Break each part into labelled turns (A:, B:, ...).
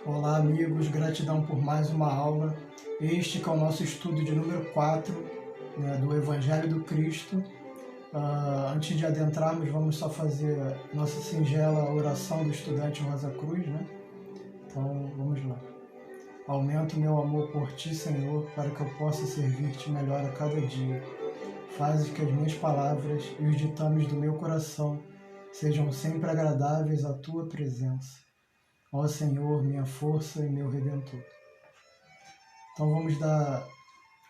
A: Olá, amigos, gratidão por mais uma aula. Este que é o nosso estudo de número 4, né, do Evangelho do Cristo. Antes de adentrarmos, vamos só fazer nossa singela oração do estudante Rosa Cruz, né? Então, vamos lá. Aumenta o meu amor por Ti, Senhor, para que eu possa servir-te melhor a cada dia. Fazes que as minhas palavras e os ditames do meu coração sejam sempre agradáveis à Tua presença. Ó Senhor, minha força e meu Redentor. Então vamos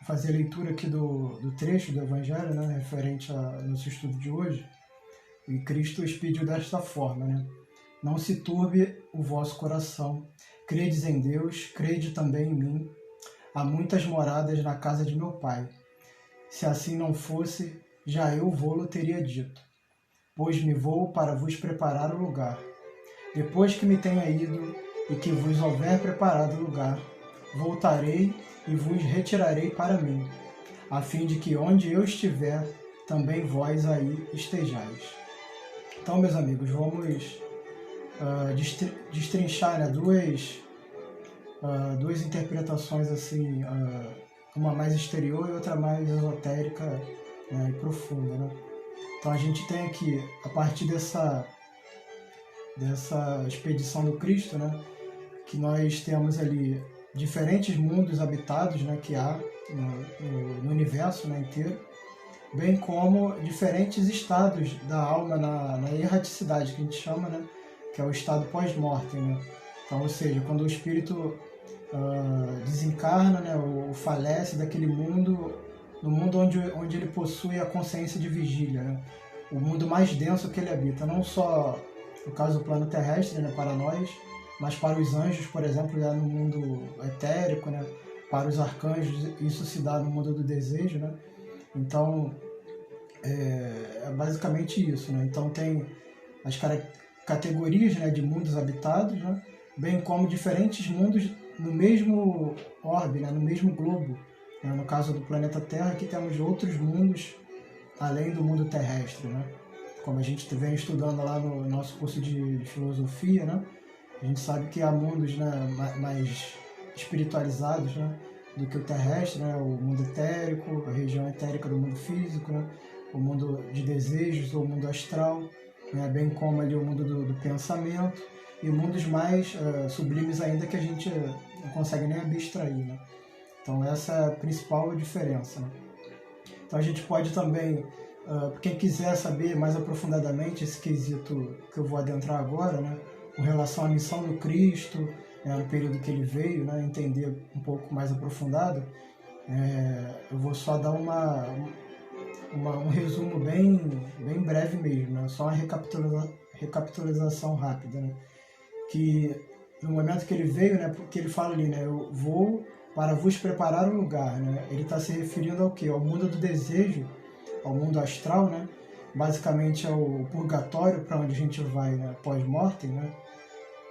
A: fazer a leitura aqui do trecho do Evangelho, né, referente ao nosso estudo de hoje. E Cristo expediu desta forma, né? Não se turbe o vosso coração. Credes em Deus, crede também em mim. Há muitas moradas na casa de meu Pai. Se assim não fosse, já eu vô-lo teria dito. Pois me vou para vos preparar o lugar. Depois que me tenha ido e que vos houver preparado lugar, voltarei e vos retirarei para mim, a fim de que onde eu estiver, também vós aí estejais. Então, meus amigos, vamos destrinchar, né, duas interpretações, assim, uma mais exterior e outra mais esotérica, né, e profunda, né? Então a gente tem aqui, a partir dessa expedição do Cristo, né, que nós temos ali diferentes mundos habitados, né, que há no universo, né, inteiro, bem como diferentes estados da alma na erraticidade, que a gente chama, né, que é o estado pós-mortem, né? Então, ou seja, quando o espírito desencarna, né, ou falece daquele mundo, no mundo onde ele possui a consciência de vigília, né? O mundo mais denso que ele habita, não só no caso do plano terrestre, né, para nós, mas para os anjos, por exemplo, já no mundo etérico, né, para os arcanjos, isso se dá no mundo do desejo, né? Então, é basicamente isso, né? Então tem as categorias, né, de mundos habitados, né, bem como diferentes mundos no mesmo orbe, né, no mesmo globo. Né? No caso do planeta Terra, aqui temos outros mundos além do mundo terrestre, né? Como a gente vem estudando lá no nosso curso de filosofia, né? A gente sabe que há mundos, né, mais espiritualizados, né, do que o terrestre, né? O mundo etérico, a região etérica do mundo físico, né? O mundo de desejos, ou o mundo astral, né? Bem como ali o mundo do pensamento, e mundos mais sublimes ainda que a gente não consegue nem abstrair, né? Então essa é a principal diferença, né? Então a gente pode também, quem quiser saber mais aprofundadamente esse quesito que eu vou adentrar agora, né, com relação à missão do Cristo, né, no período que ele veio, né, entender um pouco mais aprofundado, eu vou só dar um resumo bem breve mesmo, né, só uma recapitulação rápida, né, que no momento que ele veio, né, porque ele fala ali, né, eu vou para vos preparar um lugar, né? Ele está se referindo ao quê? Ao mundo do desejo, ao mundo astral, né? Basicamente ao purgatório, para onde a gente vai, né, pós-mortem, né?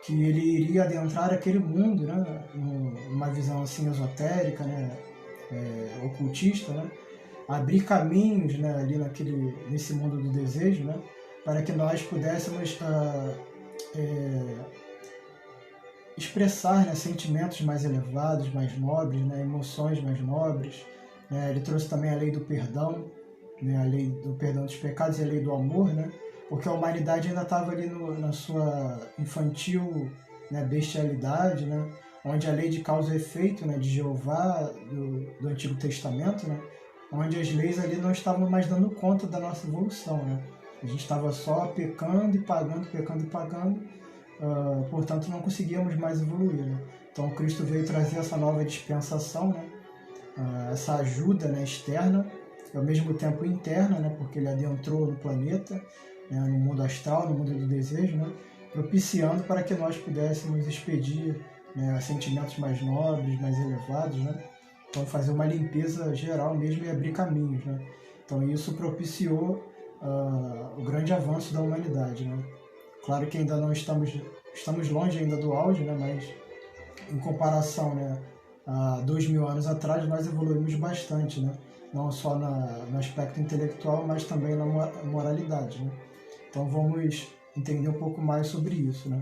A: Que ele iria adentrar aquele mundo, né? Numa visão assim esotérica, né? Ocultista, né? Abrir caminhos, né, ali nesse mundo do desejo, né? Para que nós pudéssemos expressar, né, sentimentos mais elevados, mais nobres, né, emoções mais nobres. Né? Ele trouxe também a lei do perdão, né, a lei do perdão dos pecados e a lei do amor, né? Porque a humanidade ainda estava ali na sua infantil, né, bestialidade, né? Onde a lei de causa e efeito, né, de Jeová, do Antigo Testamento, né? Onde as leis ali não estavam mais dando conta da nossa evolução, né? A gente estava só pecando e pagando, pecando e pagando. Portanto, não conseguíamos mais evoluir, né? Então, Cristo veio trazer essa nova dispensação, né? Essa ajuda, né, externa, e ao mesmo tempo interna, né? Porque ele adentrou no planeta, né, no mundo astral, no mundo do desejo, né? Propiciando para que nós pudéssemos expedir, né, sentimentos mais nobres, mais elevados, né? Então, fazer uma limpeza geral mesmo e abrir caminhos, né? Então, isso propiciou o grande avanço da humanidade, né? Claro que ainda não estamos longe ainda do auge, né? Mas em comparação, né, a 2000 anos atrás, nós evoluímos bastante, né? Não só no aspecto intelectual, mas também na moralidade, né? Então vamos entender um pouco mais sobre isso, né?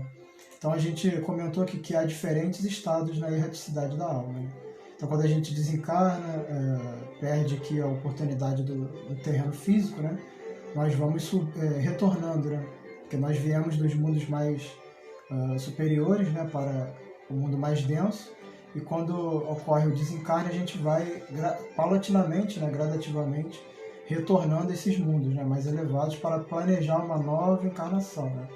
A: Então a gente comentou aqui que há diferentes estados na erraticidade da alma, né? Então quando a gente desencarna, perde aqui a oportunidade do terreno físico, né? Nós vamos retornando, né? Porque nós viemos dos mundos mais superiores, né, para o mundo mais denso, e quando ocorre o desencarne a gente vai paulatinamente, né, gradativamente, retornando a esses mundos, né, mais elevados para planejar uma nova encarnação, né?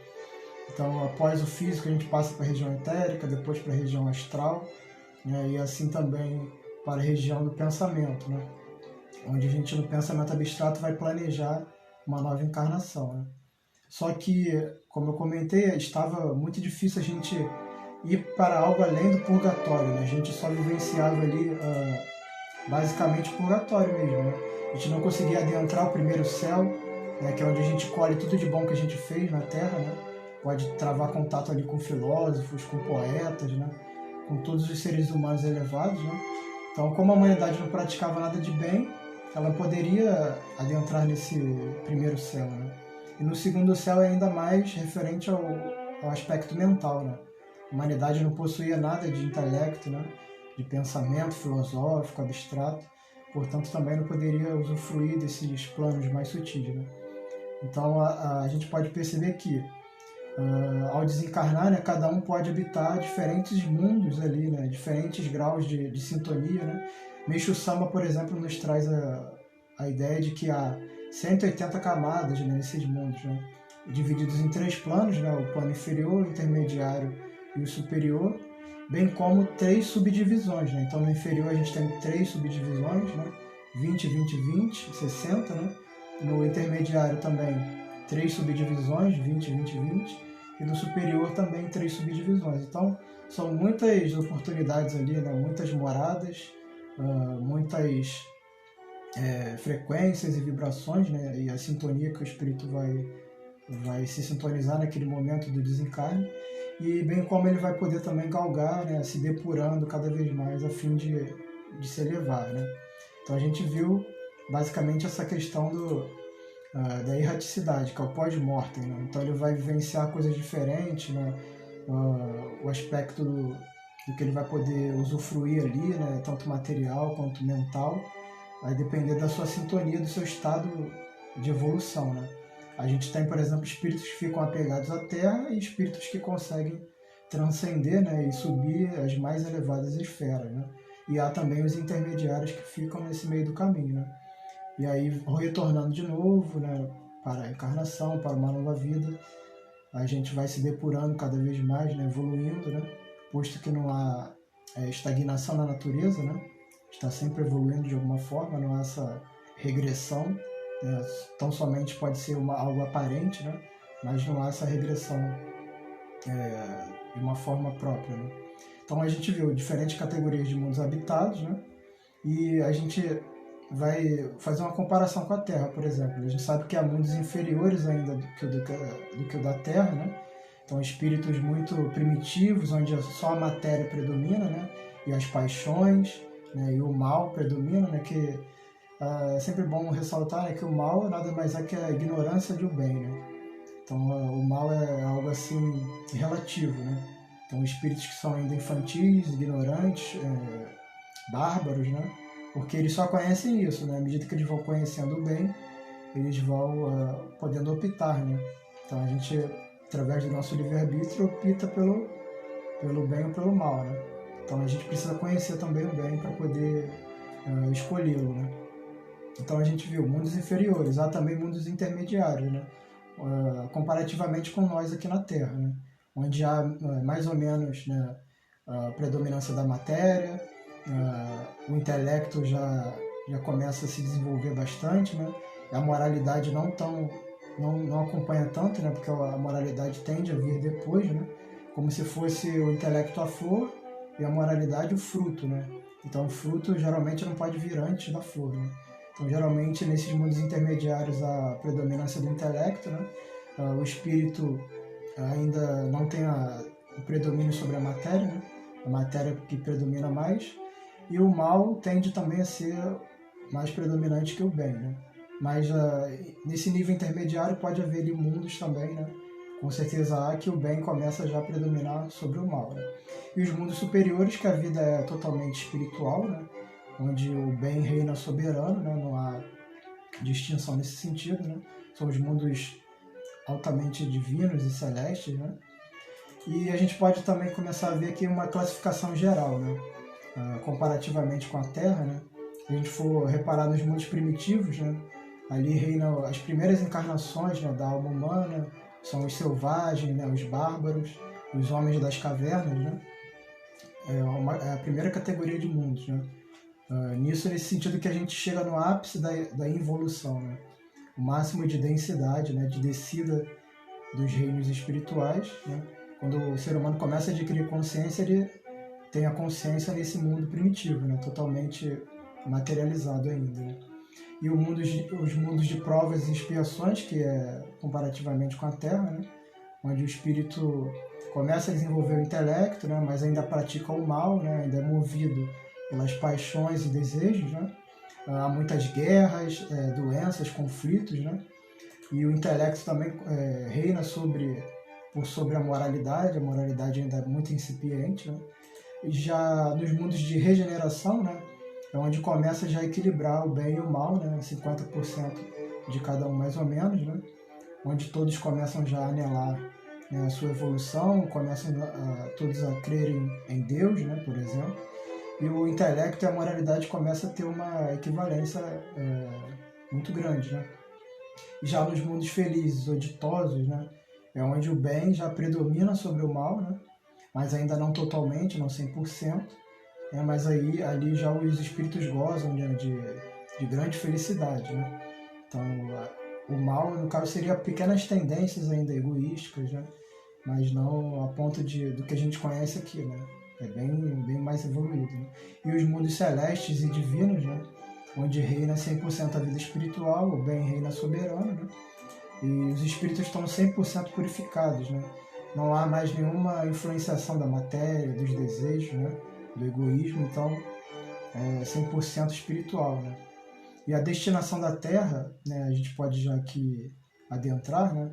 A: Então, após o físico, a gente passa para a região etérica, depois para a região astral, né, e assim também para a região do pensamento, né, onde a gente, no pensamento abstrato, vai planejar uma nova encarnação, né? Só que, como eu comentei, estava muito difícil a gente ir para algo além do purgatório, né? A gente só vivenciava ali, basicamente, purgatório mesmo, né? A gente não conseguia adentrar o primeiro céu, né, que é onde a gente colhe tudo de bom que a gente fez na Terra, né? Pode travar contato ali com filósofos, com poetas, né? Com todos os seres humanos elevados, né? Então, como a humanidade não praticava nada de bem, ela poderia adentrar nesse primeiro céu, né? E no segundo céu é ainda mais referente ao aspecto mental, né? A humanidade não possuía nada de intelecto, né? De pensamento filosófico, abstrato, portanto também não poderia usufruir desses planos mais sutis, né? Então a gente pode perceber que ao desencarnar, né, cada um pode habitar diferentes mundos ali, né? Diferentes graus de sintonia, né? Meishu Sama, por exemplo, nos traz a ideia de que há 180 camadas, né, nesses mundos, né, divididos em 3 planos, né, o plano inferior, o intermediário e o superior, bem como 3 subdivisões, né? Então no inferior a gente tem 3 subdivisões, né, 20, 20, 20, 60, né? No intermediário também 3 subdivisões, 20, 20, 20, e no superior também 3 subdivisões. Então são muitas oportunidades ali, né, muitas moradas, muitas frequências e vibrações, né, e a sintonia que o espírito vai se sintonizar naquele momento do desencarne, e bem como ele vai poder também galgar, né, se depurando cada vez mais a fim de se elevar, né? Então a gente viu basicamente essa questão da erraticidade, que é o pós-mortem, né? Então ele vai vivenciar coisas diferentes, né? O aspecto do que ele vai poder usufruir ali, né, tanto material quanto mental, vai depender da sua sintonia, do seu estado de evolução, né? A gente tem, por exemplo, espíritos que ficam apegados à Terra e espíritos que conseguem transcender, né, e subir as mais elevadas esferas, né? E há também os intermediários que ficam nesse meio do caminho, né? E aí, retornando de novo, né, para a encarnação, para uma nova vida, a gente vai se depurando cada vez mais, né, evoluindo, né? Posto que não há estagnação na natureza, né? Está sempre evoluindo de alguma forma, não há essa regressão, né? Tão somente pode ser algo aparente, né? Mas não há essa regressão de uma forma própria, né? Então a gente viu diferentes categorias de mundos habitados, né? E a gente vai fazer uma comparação com a Terra, por exemplo. A gente sabe que há mundos inferiores ainda do que o da Terra, né? Então espíritos muito primitivos, onde só a matéria predomina, né? E as paixões, né? E o mal predomina, né? Que é sempre bom ressaltar, né, que o mal nada mais é que a ignorância do bem, né? Então o mal é algo assim relativo, né? Então espíritos que são ainda infantis, ignorantes, bárbaros, né? Porque eles só conhecem isso, né? À medida que eles vão conhecendo o bem, eles vão podendo optar, né? Então a gente, através do nosso livre-arbítrio, opta pelo bem ou pelo mal, né? Então a gente precisa conhecer também o bem para poder escolhê-lo, né? Então a gente viu mundos inferiores, há também mundos intermediários, né? Comparativamente com nós aqui na Terra, né? Onde há mais ou menos, né, a predominância da matéria, o intelecto já começa a se desenvolver bastante, né? A moralidade não acompanha tanto, né? Porque a moralidade tende a vir depois, né? Como se fosse o intelecto a flor e a moralidade o fruto, né? Então o fruto geralmente não pode vir antes da flor, né? Então geralmente nesses mundos intermediários a predominância do intelecto, né? O espírito ainda não tem o predomínio sobre a matéria, né? A matéria que predomina mais, e o mal tende também a ser mais predominante que o bem, né? Mas nesse nível intermediário pode haver ali mundos também, né? com certeza há que o bem começa já a predominar sobre o mal, né? E os mundos superiores, que a vida é totalmente espiritual, né? Onde o bem reina soberano, né? Não há distinção nesse sentido, né? São os mundos altamente divinos e celestes, né? E a gente pode também começar a ver aqui uma classificação geral, né? Comparativamente com a Terra, né? Se a gente for reparar nos mundos primitivos, né? Ali reinam as primeiras encarnações, né, da alma humana, são os selvagens, né, os bárbaros, os homens das cavernas, né? É a primeira categoria de mundos, né? Nisso, nesse sentido que a gente chega no ápice da involução, né? O máximo de densidade, né, de descida dos reinos espirituais, né? Quando o ser humano começa a adquirir consciência, ele tem a consciência nesse mundo primitivo, né? Totalmente materializado ainda, né? E os mundos de provas e expiações, que é comparativamente com a Terra, né? Onde o espírito começa a desenvolver o intelecto, né? Mas ainda pratica o mal, né? Ainda é movido pelas paixões e desejos, né? Há muitas guerras, doenças, conflitos, né? E o intelecto também reina sobre a moralidade ainda é muito incipiente, né? E já nos mundos de regeneração, né? É onde começa já a equilibrar o bem e o mal, né? 50% de cada um mais ou menos, né? Onde todos começam já a anelar, né, a sua evolução, começam todos a crerem em Deus, né, por exemplo. E o intelecto e a moralidade começam a ter uma equivalência muito grande, né? Já nos mundos felizes ou ditosos, né, é onde o bem já predomina sobre o mal, né? Mas ainda não totalmente, não 100%, né? Mas aí, ali já os espíritos gozam, né, de grande felicidade, né? Então, o mal, no caso, seria pequenas tendências ainda egoísticas, né? Mas não a ponto do que a gente conhece aqui, né? É bem mais evoluído, né? E os mundos celestes e divinos, né? Onde reina 100% a vida espiritual, o bem reina soberano, né? E os espíritos estão 100% purificados, né? Não há mais nenhuma influenciação da matéria, dos desejos, né? Do egoísmo, então é 100% espiritual, né? E a destinação da Terra, né? A gente pode já aqui adentrar, né?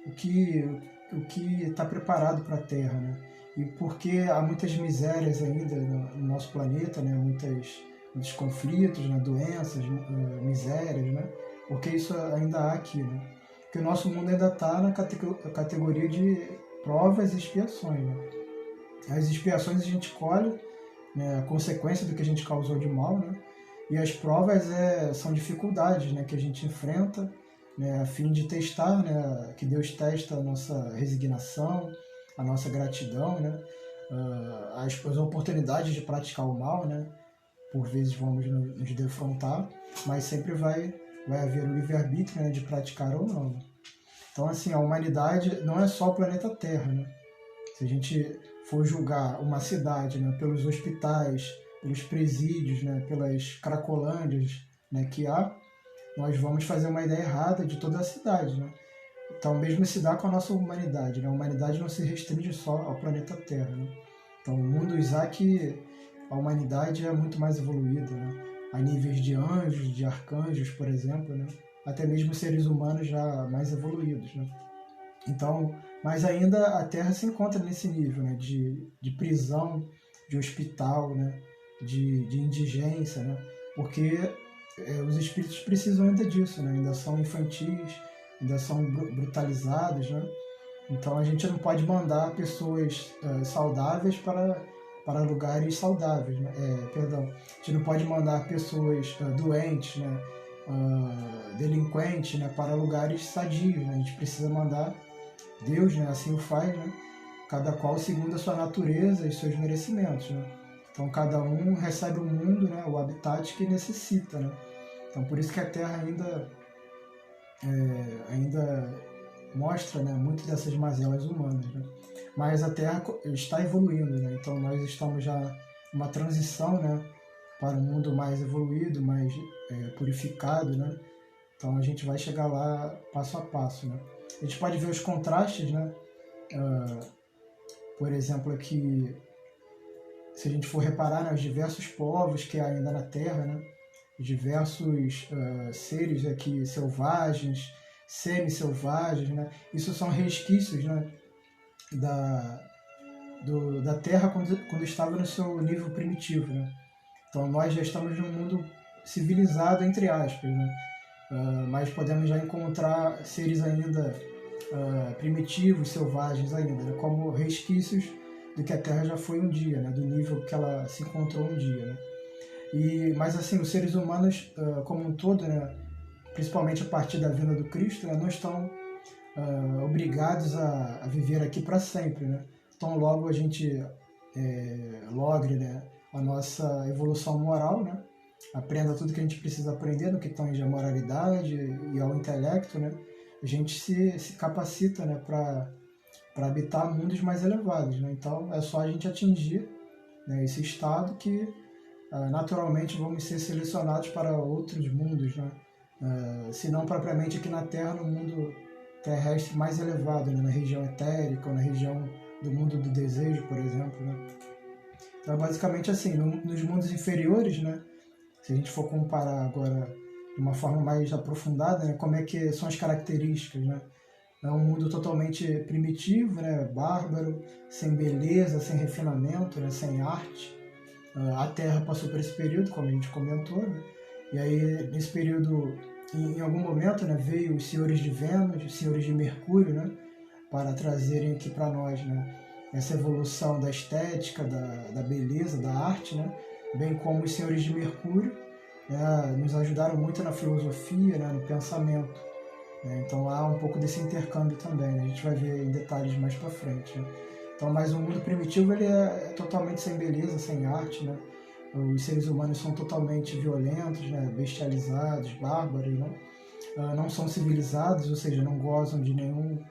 A: O que está preparado para a Terra, né? E porque há muitas misérias ainda no nosso planeta, né? Muitos conflitos, né? Doenças, misérias, né? Porque isso ainda há aqui, né? Porque o nosso mundo ainda está na categoria de provas e expiações, né? As expiações a gente colhe, né, a consequência do que a gente causou de mal, né? E as provas são dificuldades, né, que a gente enfrenta, né, a fim de testar, né, que Deus testa a nossa resignação, a nossa gratidão, né, as oportunidades de praticar o mal, né? Por vezes vamos nos defrontar, mas sempre vai haver o livre-arbítrio, né, de praticar ou não. Então, assim, a humanidade não é só o planeta Terra, né? Se a gente for julgar uma cidade, né, pelos hospitais, pelos presídios, né, pelas cracolândias, né, que há, nós vamos fazer uma ideia errada de toda a cidade, né? Então, mesmo se dá com a nossa humanidade, né? A humanidade não se restringe só ao planeta Terra, né? Então, o mundo há que a humanidade é muito mais evoluída, né? A níveis de anjos, de arcanjos, por exemplo, né? Até mesmo seres humanos já mais evoluídos, né? Então, mas ainda a Terra se encontra nesse nível, né? De prisão, de hospital, né? De indigência, né? Porque os espíritos precisam ainda disso, né? Ainda são infantis, ainda são brutalizados, né? Então a gente não pode mandar pessoas saudáveis para lugares saudáveis, né? Perdão, a gente não pode mandar pessoas doentes, né? Delinquentes, né? Para lugares sadios, né? A gente precisa mandar Deus, né? Assim o faz, né? Cada qual segundo a sua natureza e seus merecimentos, né? Então cada um recebe o mundo, né? O habitat que necessita, né? Então por isso que a Terra ainda mostra, né, muito dessas mazelas humanas, né? Mas a Terra está evoluindo, né? Então nós estamos já numa transição, né, para um mundo mais evoluído, mais purificado, né? Então a gente vai chegar lá passo a passo, né? A gente pode ver os contrastes, né? Por exemplo, aqui, se a gente for reparar, né, os diversos povos que há ainda na Terra, né? Diversos seres aqui selvagens, semi-selvagens, né? Isso são resquícios, né, da Terra quando estava no seu nível primitivo, né? Então nós já estamos num mundo civilizado, entre aspas, né? Mas podemos já encontrar seres ainda primitivos, selvagens ainda, né? Como resquícios do que a Terra já foi um dia, né? Do nível que ela se encontrou um dia, né? Mas assim, os seres humanos como um todo, né? Principalmente a partir da vinda do Cristo, né? Não estão obrigados a viver aqui para sempre, né? Então logo a gente logre, né, a nossa evolução moral, né? Aprenda tudo que a gente precisa aprender no que tange a moralidade e ao intelecto, né? A gente se capacita, né, para habitar mundos mais elevados, né? Então é só a gente atingir, né, esse estado que naturalmente vamos ser selecionados para outros mundos, né? Se não propriamente aqui na Terra, no mundo terrestre mais elevado, né? Na região etérica, ou na região do mundo do desejo, por exemplo, né? Então, basicamente assim, nos mundos inferiores, né? Se a gente for comparar agora de uma forma mais aprofundada, né? Como é que são as características, né? É um mundo totalmente primitivo, né? Bárbaro, sem beleza, sem refinamento, né? Sem arte. A Terra passou por esse período, como a gente comentou, né? E aí, nesse período, em algum momento, né, veio os senhores de Vênus, os senhores de Mercúrio, né, para trazerem aqui para nós, né, essa evolução da estética, da beleza, da arte, né, bem como os senhores de Mercúrio, né, nos ajudaram muito na filosofia, né, no pensamento. Né, então há um pouco desse intercâmbio também, né, a gente vai ver em detalhes mais para frente. Né. Então, mas o mundo primitivo ele é totalmente sem beleza, sem arte, né. Os seres humanos são totalmente violentos, né, bestializados, bárbaros, né? Não são civilizados, ou seja, não gozam de nenhum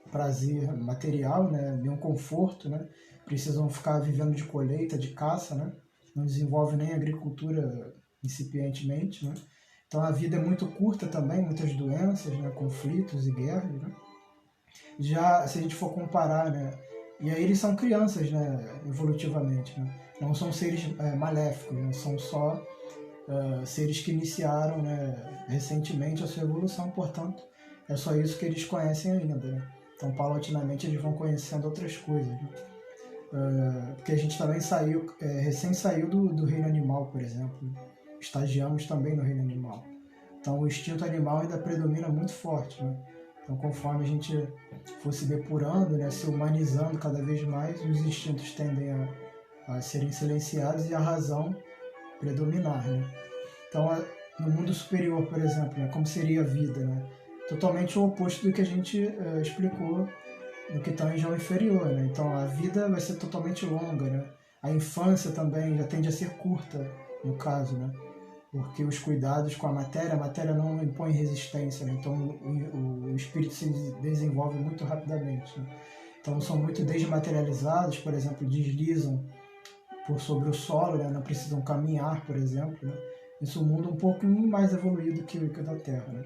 A: prazer material, né, nenhum conforto, né? Precisam ficar vivendo de colheita, de caça, né? Não desenvolvem nem agricultura incipientemente, né? Então a vida é muito curta também, muitas doenças, né, conflitos e guerras, né? Já se a gente for comparar, né, e aí eles são crianças, né, evolutivamente, né? Não são seres maléficos, né? São só seres que iniciaram, né, recentemente a sua evolução, portanto, é só isso que eles conhecem ainda. Né? Então, paulatinamente, eles vão conhecendo outras coisas. Né? Porque a gente também recém saiu do reino animal, por exemplo. Estagiamos também no reino animal. Então, o instinto animal ainda predomina muito forte. Né? Então, conforme a gente for se depurando, né, se humanizando cada vez mais, os instintos tendem a serem silenciados e a razão predominar, né? Então, no mundo superior, por exemplo, né, como seria a vida, né? Totalmente o oposto do que a gente explicou no que tange ao inferior, né? Então, a vida vai ser totalmente longa, né? A infância também já tende a ser curta, no caso, né? Porque os cuidados com a matéria não impõe resistência, né? Então o espírito se desenvolve muito rapidamente, né? Então são muito desmaterializados, por exemplo, deslizam por sobre o solo, né? Não precisam caminhar, por exemplo, né? Isso é um mundo um pouco mais evoluído que o da Terra, né?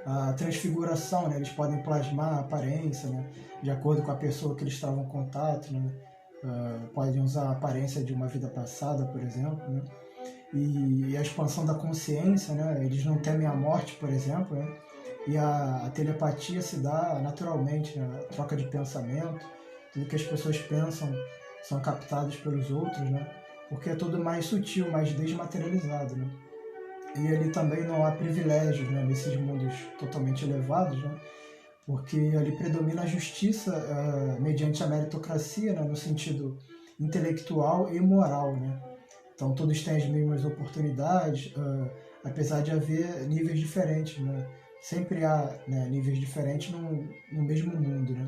A: A transfiguração, né? Eles podem plasmar a aparência, né? De acordo com a pessoa que eles estavam em contato, né? Podem usar a aparência de uma vida passada, por exemplo, né? E a expansão da consciência, né? Eles não temem a morte, por exemplo, né? E a telepatia se dá naturalmente, né? A troca de pensamento, tudo que as pessoas pensam são captados pelos outros, né? Porque é tudo mais sutil, mais desmaterializado, né? E ali também não há privilégios, né? Nesses mundos totalmente elevados, né? Porque ali predomina a justiça mediante a meritocracia, né? No sentido intelectual e moral, né? Então todos têm as mesmas oportunidades, apesar de haver níveis diferentes, né? Sempre há, né, níveis diferentes no mesmo mundo, né?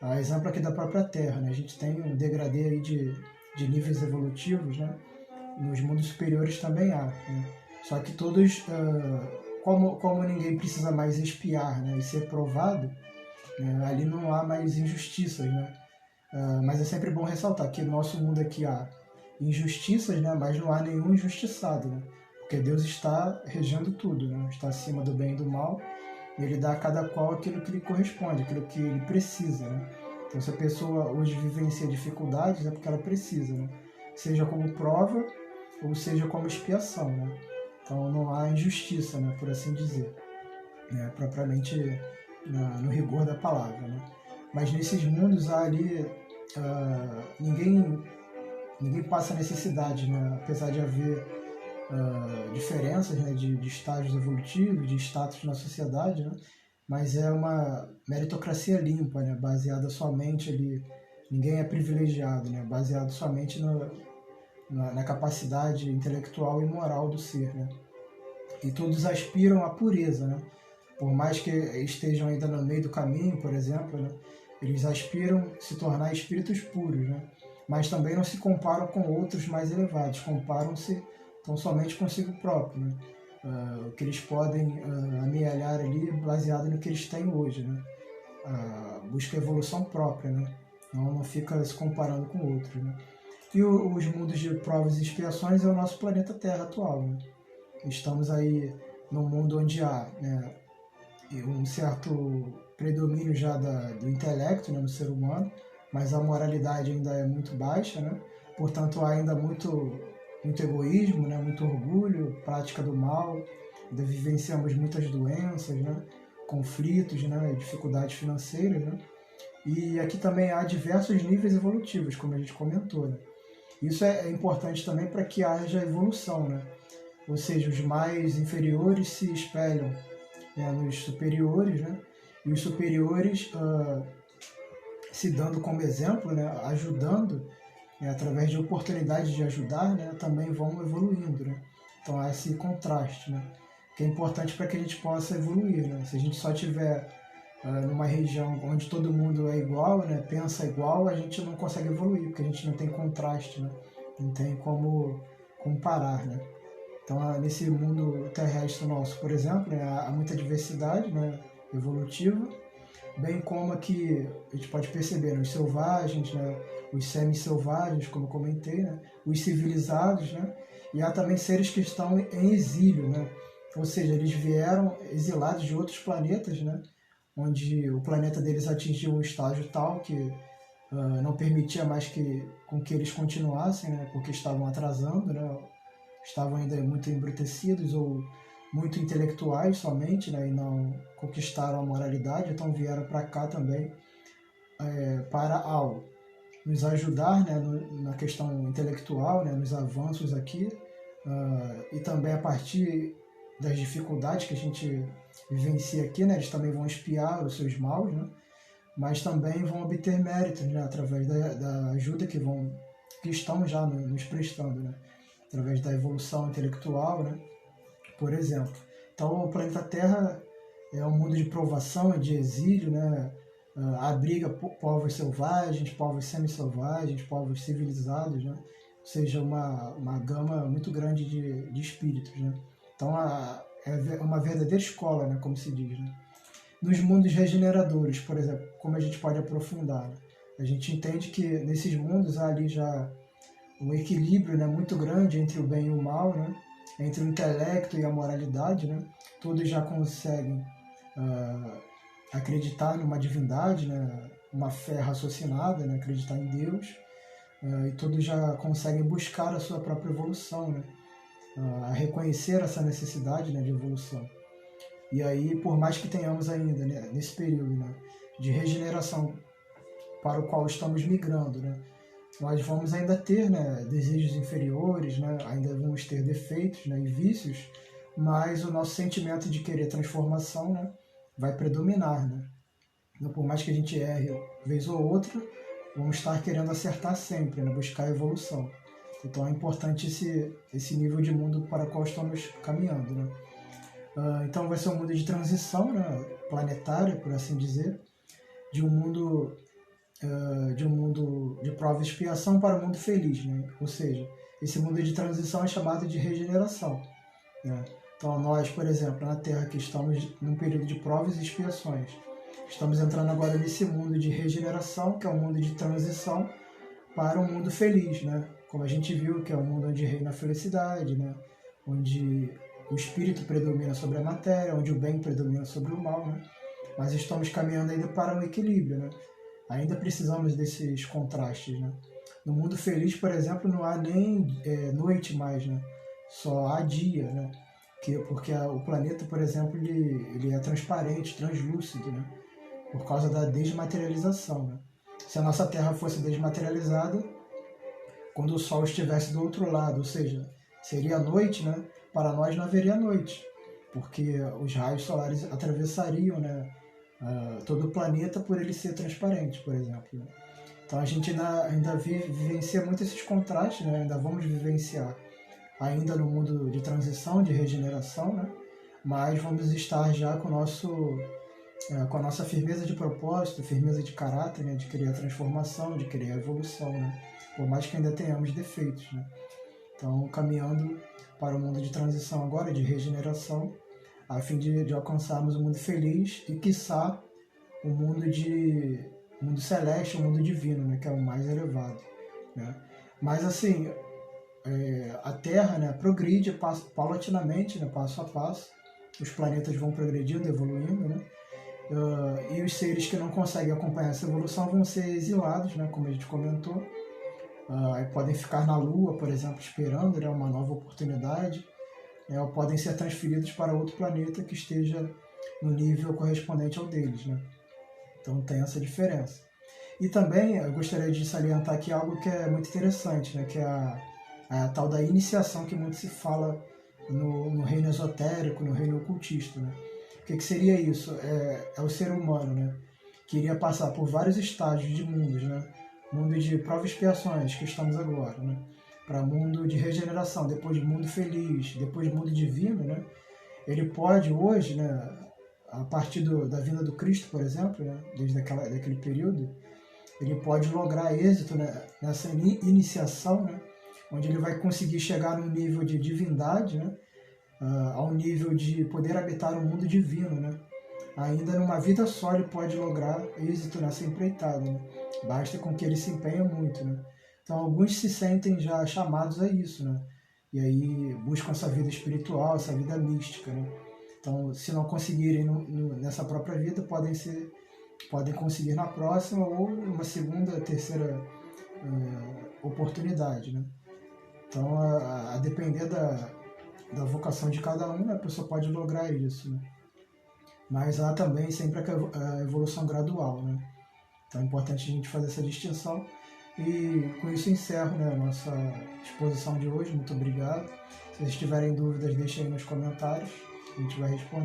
A: A exemplo aqui da própria Terra, né? A gente tem um degradê aí de níveis evolutivos, né? Nos mundos superiores também há, né? Só que todos, como ninguém precisa mais expiar, né, e ser provado, né, ali não há mais injustiças, né? Mas é sempre bom ressaltar que no nosso mundo aqui há injustiças, né? Mas não há nenhum injustiçado, né? Porque Deus está regendo tudo, né? Está acima do bem e do mal, e Ele dá a cada qual aquilo que lhe corresponde, aquilo que ele precisa, né? Então, se a pessoa hoje vivencia dificuldades, é porque ela precisa, né? Seja como prova ou seja como expiação, né? Então, não há injustiça, né? Por assim dizer. né, propriamente no rigor da palavra, né? Mas nesses mundos há ali ninguém passa necessidade, né? Apesar de haver diferenças, né, de estágios evolutivos, de status na sociedade, né? Mas é uma meritocracia limpa, né? Baseada somente ali, ninguém é privilegiado, né? Baseado somente na capacidade intelectual e moral do ser, né? E todos aspiram à pureza, né? Por mais que estejam ainda no meio do caminho, por exemplo, né? Eles aspiram a se tornar espíritos puros, né? Mas também não se comparam com outros mais elevados, comparam-se tão somente consigo próprio, né? O que eles podem amealhar ali baseado no que eles têm hoje, né? Busca a evolução própria, né? Não fica se comparando com outros, né? E os mundos de provas e expiações é o nosso planeta Terra atual, né? Estamos aí num mundo onde há, né, um certo predomínio já do intelecto, né, no ser humano, mas a moralidade ainda é muito baixa, né? Portanto, há ainda muito egoísmo, né, muito orgulho, prática do mal, ainda vivenciamos muitas doenças, né, conflitos, né, dificuldades financeiras, né? E aqui também há diversos níveis evolutivos, como a gente comentou, né? Isso é importante também para que haja evolução, né? Ou seja, os mais inferiores se espelham, né, nos superiores, né? E os superiores, se dando como exemplo, né, ajudando, né, através de oportunidades de ajudar, né, também vão evoluindo, né? Então há esse contraste, né, que é importante para que a gente possa evoluir, né? Se a gente só tiver numa região onde todo mundo é igual, né, pensa igual, a gente não consegue evoluir, porque a gente não tem contraste, né? Não tem como comparar, né? Então, nesse mundo terrestre nosso, por exemplo, né, há muita diversidade, né, evolutiva, bem como aqui a gente pode perceber, né, os selvagens, né, os semi-selvagens, como eu comentei, né, os civilizados, né, e há também seres que estão em exílio, né, ou seja, eles vieram exilados de outros planetas, né, onde o planeta deles atingiu um estágio tal que não permitia mais com que eles continuassem, né, porque estavam atrasando, né, estavam ainda muito embrutecidos ou muito intelectuais somente, né, e não conquistaram a moralidade, então vieram para cá também para nos ajudar, né, na questão intelectual, né, nos avanços aqui, e também a partir das dificuldades que a gente vivencia aqui, né, eles também vão expiar os seus maus, né, mas também vão obter méritos, né, através da ajuda que estão já nos prestando, né, através da evolução intelectual, né, por exemplo. Então, o planeta Terra é um mundo de provação, de exílio, né, abriga povos selvagens, povos semi-selvagens, povos civilizados, né, ou seja, uma gama muito grande de espíritos, né. Então, é uma verdadeira escola, né, como se diz, né. Nos mundos regeneradores, por exemplo, como a gente pode aprofundar, né? A gente entende que nesses mundos há ali já um equilíbrio, né, muito grande entre o bem e o mal, né, entre o intelecto e a moralidade, né, todos já conseguem acreditar numa divindade, né, uma fé raciocinada, né, acreditar em Deus, e todos já conseguem buscar a sua própria evolução, né, a reconhecer essa necessidade, né, de evolução. E aí, por mais que tenhamos ainda, né, nesse período, né, de regeneração para o qual estamos migrando, né, nós vamos ainda ter, né, desejos inferiores, né, ainda vamos ter defeitos, né, e vícios, mas o nosso sentimento de querer transformação, né, vai predominar, né. Então, por mais que a gente erre vez ou outra, vamos estar querendo acertar sempre, né, buscar evolução. Então é importante esse nível de mundo para o qual estamos caminhando, né. Então vai ser um mundo de transição, né, planetária, por assim dizer, de um mundo de prova e expiação para um mundo feliz, né? Ou seja, esse mundo de transição é chamado de regeneração, né? Então nós, por exemplo, na Terra que estamos num período de provas e expiações, estamos entrando agora nesse mundo de regeneração, que é um mundo de transição para um mundo feliz, né? Como a gente viu, que é um mundo onde reina a felicidade, né? Onde o espírito predomina sobre a matéria, onde o bem predomina sobre o mal, né? Mas estamos caminhando ainda para um equilíbrio, né? Ainda precisamos desses contrastes, né? No mundo feliz, por exemplo, não há nem noite mais, né? Só há dia, né? O planeta, por exemplo, ele é transparente, translúcido, né? Por causa da desmaterialização, né? Se a nossa Terra fosse desmaterializada, quando o Sol estivesse do outro lado, ou seja, seria noite, né? Para nós não haveria noite, porque os raios solares atravessariam, né, todo o planeta por ele ser transparente, por exemplo, né? Então a gente ainda vivencia muito esses contrastes, né? Ainda vamos vivenciar ainda no mundo de transição, de regeneração, né? Mas vamos estar já com a nossa firmeza de propósito, firmeza de caráter, né? De querer a transformação, de querer a evolução, né? Por mais que ainda tenhamos defeitos, né? Então, caminhando para o mundo de transição agora, de regeneração, a fim de alcançarmos um mundo feliz e, quiçá, o mundo celeste, o mundo divino, né? Que é o mais elevado, né? Mas, assim, a Terra, né, progride paulatinamente, né, passo a passo. Os planetas vão progredindo, evoluindo, né? E os seres que não conseguem acompanhar essa evolução vão ser exilados, né, como a gente comentou. Podem ficar na Lua, por exemplo, esperando, né, uma nova oportunidade, né, ou podem ser transferidos para outro planeta que esteja no nível correspondente ao deles, né? Então tem essa diferença. E também eu gostaria de salientar aqui algo que é muito interessante, né, que é a tal da iniciação que muito se fala no reino esotérico, no reino ocultista, né? O que seria isso? É o ser humano, né, que iria passar por vários estágios de mundos, né? Mundo de provas e expiações, que estamos agora, né? Para mundo de regeneração, depois de mundo feliz, depois de mundo divino, né? Ele pode hoje, né, a partir da vinda do Cristo, por exemplo, né, desde daquele período, ele pode lograr êxito, né, nessa iniciação, né, onde ele vai conseguir chegar num nível de divindade, né, ao nível de poder habitar o mundo divino, né? Ainda numa vida só ele pode lograr êxito nessa empreitada, né? Basta com que ele se empenhe muito, né? Então alguns se sentem já chamados a isso, né? E aí buscam essa vida espiritual, essa vida mística, né? Então, se não conseguirem nessa própria vida, podem conseguir na próxima ou numa segunda, terceira oportunidade, né? Então, a depender da vocação de cada um, a pessoa pode lograr isso, né? Mas há também sempre a evolução gradual, né? Então é importante a gente fazer essa distinção. E com isso encerro, né, a nossa exposição de hoje. Muito obrigado. Se vocês tiverem dúvidas, deixem aí nos comentários. A gente vai responder.